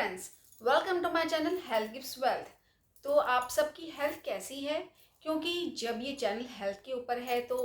Friends, welcome to my channel health gives wealth. तो आप सबकी हेल्थ कैसी है? क्योंकि जब ये चैनल हेल्थ के ऊपर है तो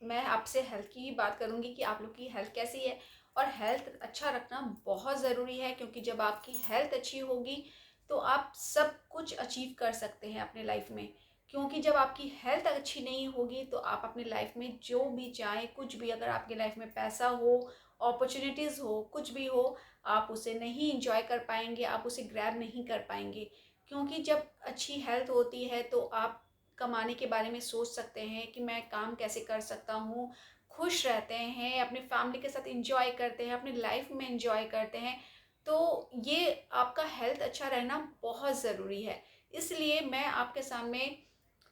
मैं आपसे हेल्थ की ही बात करूंगी कि आप लोग की हेल्थ कैसी है। और हेल्थ अच्छा रखना बहुत ज़रूरी है, क्योंकि जब आपकी हेल्थ अच्छी होगी तो आप सब कुछ अचीव कर सकते हैं अपने लाइफ में। क्योंकि जब आपकी हेल्थ अच्छी नहीं होगी तो आप अपनी लाइफ में जो भी चाहें, कुछ भी, अगर आपकी लाइफ में पैसा हो, अपॉर्चुनिटीज़ हो, कुछ भी हो, आप उसे नहीं इंजॉय कर पाएंगे, आप उसे ग्रैब नहीं कर पाएंगे। क्योंकि जब अच्छी हेल्थ होती है तो आप कमाने के बारे में सोच सकते हैं कि मैं काम कैसे कर सकता हूँ, खुश रहते हैं, अपने फैमिली के साथ इंजॉय करते हैं, अपनी लाइफ में इंजॉय करते हैं। तो ये आपका हेल्थ अच्छा रहना बहुत ज़रूरी है। इसलिए मैं आपके सामने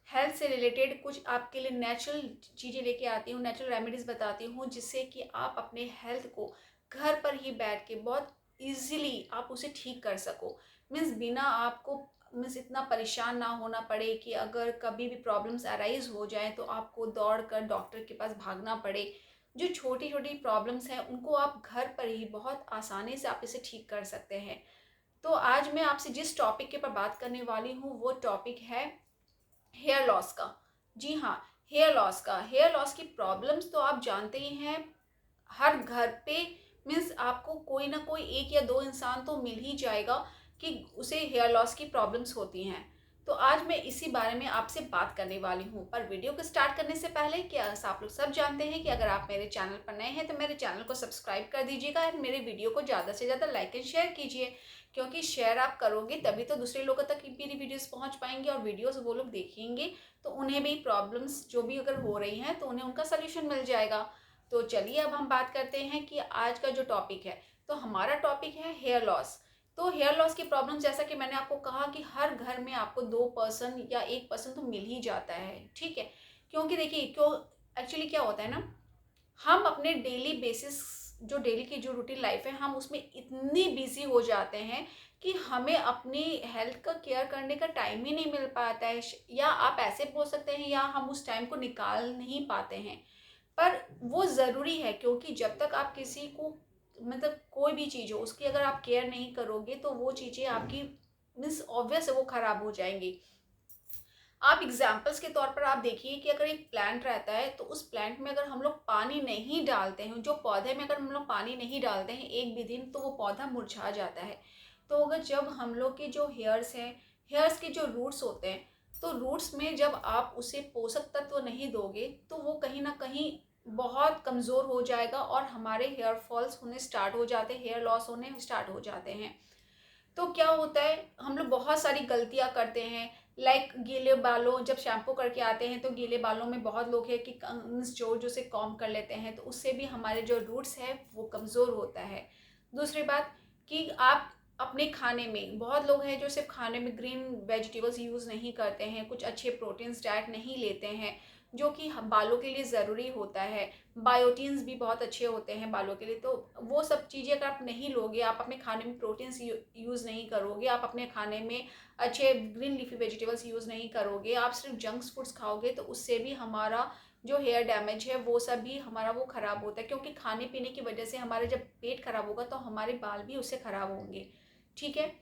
हेल्थ से रिलेटेड कुछ आपके लिए नेचुरल चीज़ें लेके आती हूँ, नेचुरल रेमेडीज़ बताती हूँ, जिससे कि आप अपने हेल्थ को घर पर ही बैठ के बहुत इजीली आप उसे ठीक कर सको। मीन्स बिना आपको मीन्स इतना परेशान ना होना पड़े कि अगर कभी भी प्रॉब्लम्स अराइज हो जाए तो आपको दौड़ कर डॉक्टर के पास भागना पड़े। जो छोटी छोटी प्रॉब्लम्स हैं उनको आप घर पर ही बहुत आसानी से आप इसे ठीक कर सकते हैं। तो आज मैं आपसे जिस टॉपिक के ऊपर बात करने वाली हूँ वो टॉपिक है हेयर लॉस का। जी हाँ, हेयर लॉस की प्रॉब्लम्स तो आप जानते ही हैं। हर घर पे मीन्स आपको कोई ना कोई एक या दो इंसान तो मिल ही जाएगा कि उसे हेयर लॉस की प्रॉब्लम्स होती हैं। तो आज मैं इसी बारे में आपसे बात करने वाली हूँ। पर वीडियो को स्टार्ट करने से पहले, क्या आप लोग सब जानते हैं कि अगर आप मेरे चैनल पर नए हैं तो मेरे चैनल को सब्सक्राइब कर दीजिएगा और मेरे वीडियो को ज़्यादा से ज़्यादा लाइक एंड शेयर कीजिए। क्योंकि शेयर आप करोगे तभी तो दूसरे लोगों तक मेरी वीडियोस पहुंच पाएंगी, और वीडियोस वो लोग देखेंगे तो उन्हें भी प्रॉब्लम्स जो भी अगर हो रही हैं तो उन्हें उनका सोल्यूशन मिल जाएगा। तो चलिए अब हम बात करते हैं कि आज का जो टॉपिक है, तो हमारा टॉपिक है हेयर लॉस। तो हेयर लॉस की प्रॉब्लम, जैसा कि मैंने आपको कहा कि हर घर में आपको 2% या 1% तो मिल ही जाता है, ठीक है। क्योंकि देखिए, क्यों एक्चुअली क्या होता है ना, हम अपने डेली बेसिस जो डेली की जो रूटीन लाइफ है, हम उसमें इतनी बिजी हो जाते हैं कि हमें अपनी हेल्थ का केयर करने का टाइम ही नहीं मिल पाता है। या आप ऐसे बोल सकते हैं, या हम उस टाइम को निकाल नहीं पाते हैं। पर वो ज़रूरी है, क्योंकि जब तक आप किसी को मतलब कोई भी चीज़ हो उसकी अगर आप केयर नहीं करोगे तो वो चीज़ें आपकी मीन्स ऑब्वियस है वो ख़राब हो जाएंगी। आप एग्जाम्पल्स के तौर पर आप देखिए कि अगर एक प्लांट रहता है तो उस प्लांट में अगर हम लोग पानी नहीं डालते हैं, जो पौधे में अगर हम लोग पानी नहीं डालते हैं एक भी दिन, तो वो पौधा मुरझा जाता है। तो अगर जब हम लोग के जो हेयर्स हैं, हेयर्स के जो रूट्स होते हैं, तो रूट्स में जब आप उसे पोषक तत्व नहीं दोगे तो वो कहीं ना कहीं बहुत कमज़ोर हो जाएगा और हमारे हेयर फॉल्स होने स्टार्ट हो जाते हैं, हेयर लॉस होने स्टार्ट हो जाते हैं। तो क्या होता है, हम लोग बहुत सारी गलतियां करते हैं। लाइक गीले बालों, जब शैम्पू करके आते हैं तो गीले बालों में बहुत लोग हैं कि जोर जो से कॉम्ब कर लेते हैं, तो उससे भी हमारे जो रूट्स है वो कमज़ोर होता है। दूसरी बात कि आप अपने खाने में, बहुत लोग हैं जो सिर्फ खाने में ग्रीन वेजिटेबल्स यूज़ नहीं करते हैं, कुछ अच्छे प्रोटीन्स डाइट नहीं लेते हैं, जो कि बालों के लिए ज़रूरी होता है। बायोटीन्स भी बहुत अच्छे होते हैं बालों के लिए। तो वो सब चीज़ें अगर आप नहीं लोगे, आप अपने खाने में प्रोटीन्स यूज़ नहीं करोगे, आप अपने खाने में अच्छे ग्रीन लीफी वेजिटेबल्स यूज़ नहीं करोगे, आप सिर्फ जंक्स फूड्स खाओगे, तो उससे भी हमारा जो हेयर डैमेज है वो सब भी हमारा वो ख़राब होता है। क्योंकि खाने पीने की वजह से हमारा जब पेट खराब होगा तो हमारे बाल भी उससे ख़राब होंगे, ठीक है।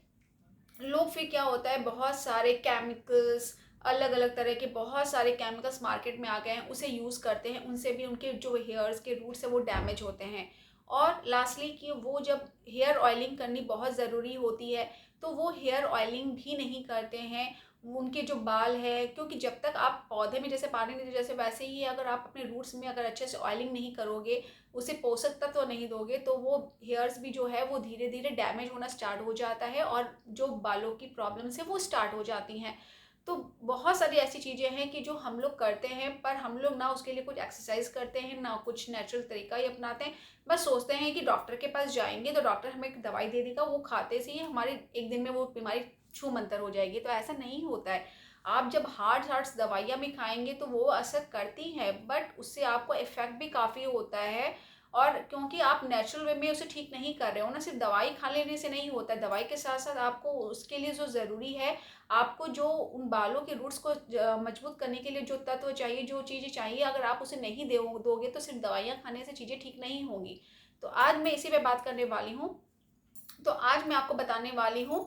लोग फिर क्या होता है, बहुत सारे केमिकल्स, अलग अलग तरह के बहुत सारे केमिकल्स मार्केट में आ गए हैं, उसे यूज़ करते हैं, उनसे भी उनके जो हेयर्स के रूट्स है वो डैमेज होते हैं। और लास्टली कि वो जब हेयर ऑयलिंग करनी बहुत ज़रूरी होती है तो वो हेयर ऑयलिंग भी नहीं करते हैं। उनके जो बाल है, क्योंकि जब तक आप पौधे में जैसे पानी नहीं, जैसे वैसे ही अगर आप अपने रूट्स में अगर अच्छे से ऑयलिंग नहीं करोगे, उसे पोषक तत्व नहीं दोगे, तो वो हेयर्स भी जो है वो धीरे धीरे डैमेज होना स्टार्ट हो जाता है और जो बालों की प्रॉब्लम्स है वो स्टार्ट हो जाती हैं। तो बहुत सारी ऐसी चीज़ें हैं कि जो हम लोग करते हैं, पर हम लोग ना उसके लिए कुछ एक्सरसाइज करते हैं, ना कुछ नेचुरल तरीका ही अपनाते हैं। बस सोचते हैं कि डॉक्टर के पास जाएंगे तो डॉक्टर हमें एक दवाई दे देगा, वो खाते से ही हमारी एक दिन में वो बीमारी छू मंतर हो जाएगी। तो ऐसा नहीं होता है। आप जब हार्ड हार्ड दवाइयाँ भी खाएंगे तो वो असर करती हैं, बट उससे आपको इफेक्ट भी काफ़ी होता है। और क्योंकि आप नेचुरल वे में उसे ठीक नहीं कर रहे हो ना, सिर्फ दवाई खा लेने से नहीं होता है। दवाई के साथ साथ आपको उसके लिए जो ज़रूरी है, आपको जो उन बालों के रूट्स को मजबूत करने के लिए जो तत्व चाहिए, जो चीज़ें चाहिए, अगर आप उसे नहीं दोगे तो सिर्फ दवाइयाँ खाने से चीज़ें ठीक नहीं होंगी। तो आज मैं इसी पे बात करने वाली हूँ तो आज मैं आपको बताने वाली हूँ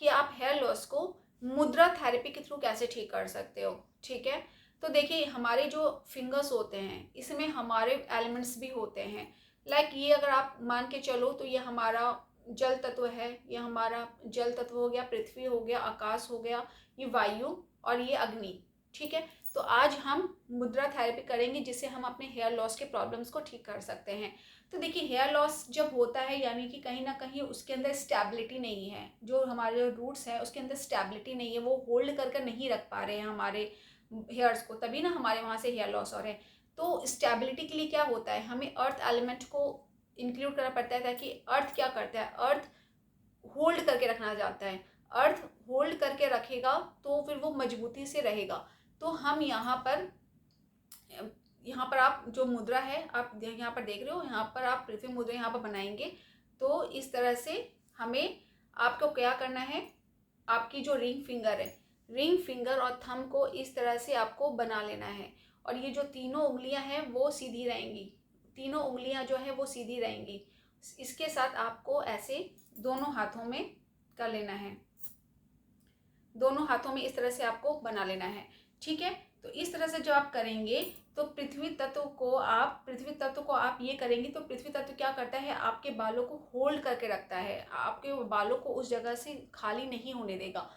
कि आप हेयर लॉस को मुद्रा थेरेपी के थ्रू कैसे ठीक कर सकते हो। ठीक है, तो देखिए हमारे जो फिंगर्स होते हैं इसमें हमारे एलिमेंट्स भी होते हैं। लाइक ये अगर आप मान के चलो तो ये हमारा जल तत्व है, ये हमारा जल तत्व हो गया, पृथ्वी हो गया, आकाश हो गया, ये वायु और ये अग्नि। ठीक है, तो आज हम मुद्रा थेरेपी करेंगे जिससे हम अपने हेयर लॉस के प्रॉब्लम्स को ठीक कर सकते हैं। तो देखिए हेयर लॉस जब होता है यानी कि कहीं ना कहीं उसके अंदर स्टेबिलिटी नहीं है, जो हमारे जो रूट्स हैं उसके अंदर स्टेबिलिटी नहीं है, वो होल्ड करके नहीं रख पा रहे हैं हमारे हेयर्स को, तभी ना हमारे वहाँ से हेयर लॉस हो रहे हैं। तो स्टेबिलिटी के लिए क्या होता है, हमें अर्थ एलिमेंट को इंक्लूड करना पड़ता है, ताकि अर्थ क्या करता है, अर्थ होल्ड करके रखना चाहता है। अर्थ होल्ड करके रखेगा तो फिर वो मजबूती से रहेगा। तो हम यहाँ पर आप जो मुद्रा है आप यहाँ पर देख रहे हो, यहाँ पर आप पृथ्वी मुद्रा यहाँ पर बनाएंगे। तो इस तरह से हमें आपको क्या करना है, आपकी जो रिंग फिंगर है, रिंग फिंगर और थंब को इस तरह से आपको बना लेना है। और ये जो तीनों उंगलियां हैं वो सीधी रहेंगी, तीनों उंगलियां जो है वो सीधी रहेंगी। इसके साथ आपको ऐसे दोनों हाथों में कर लेना है, दोनों हाथों में इस तरह से आपको बना लेना है। ठीक है, तो इस तरह से जब आप करेंगे तो पृथ्वी तत्व को आप ये करेंगे तो पृथ्वी तत्व क्या करता है, आपके बालों को होल्ड करके रखता है, आपके बालों को उस जगह से खाली नहीं होने देगा।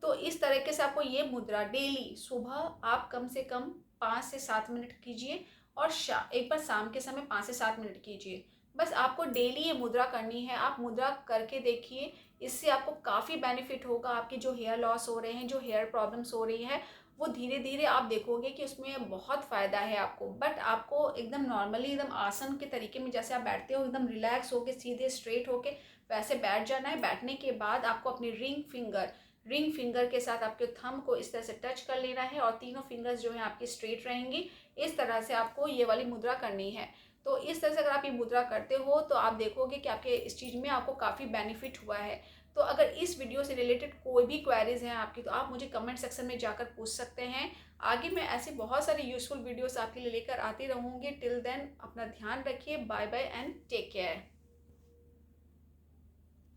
तो इस तरीके से आपको ये मुद्रा डेली सुबह आप कम से कम 5 से 7 मिनट कीजिए और एक बार शाम के समय 5 से 7 मिनट कीजिए। बस आपको डेली ये मुद्रा करनी है, आप मुद्रा करके देखिए, इससे आपको काफ़ी बेनिफिट होगा। आपके जो हेयर लॉस हो रहे हैं, जो हेयर प्रॉब्लम्स हो रही है, वो धीरे धीरे आप देखोगे कि उसमें बहुत फ़ायदा है आपको। बट आपको एकदम नॉर्मली, एकदम आसन के तरीके में जैसे आप बैठते हो, एकदम रिलैक्स होके सीधे स्ट्रेट होके वैसे बैठ जाना है। बैठने के बाद आपको अपनी रिंग फिंगर के साथ आपके थंब को इस तरह से टच कर लेना है और तीनों फिंगर्स जो हैं आपकी स्ट्रेट रहेंगी। इस तरह से आपको ये वाली मुद्रा करनी है। तो इस तरह से अगर आप ये मुद्रा करते हो तो आप देखोगे कि आपके इस चीज़ में आपको काफ़ी बेनिफिट हुआ है। तो अगर इस वीडियो से रिलेटेड कोई भी क्वेरीज हैं आपकी, तो आप मुझे कमेंट सेक्शन में जाकर पूछ सकते हैं। आगे मैं ऐसे बहुत सारे यूजफुल वीडियोस आपके लिए लेकर आती रहूँगी। टिल देन अपना ध्यान रखिए। Bye bye and take care.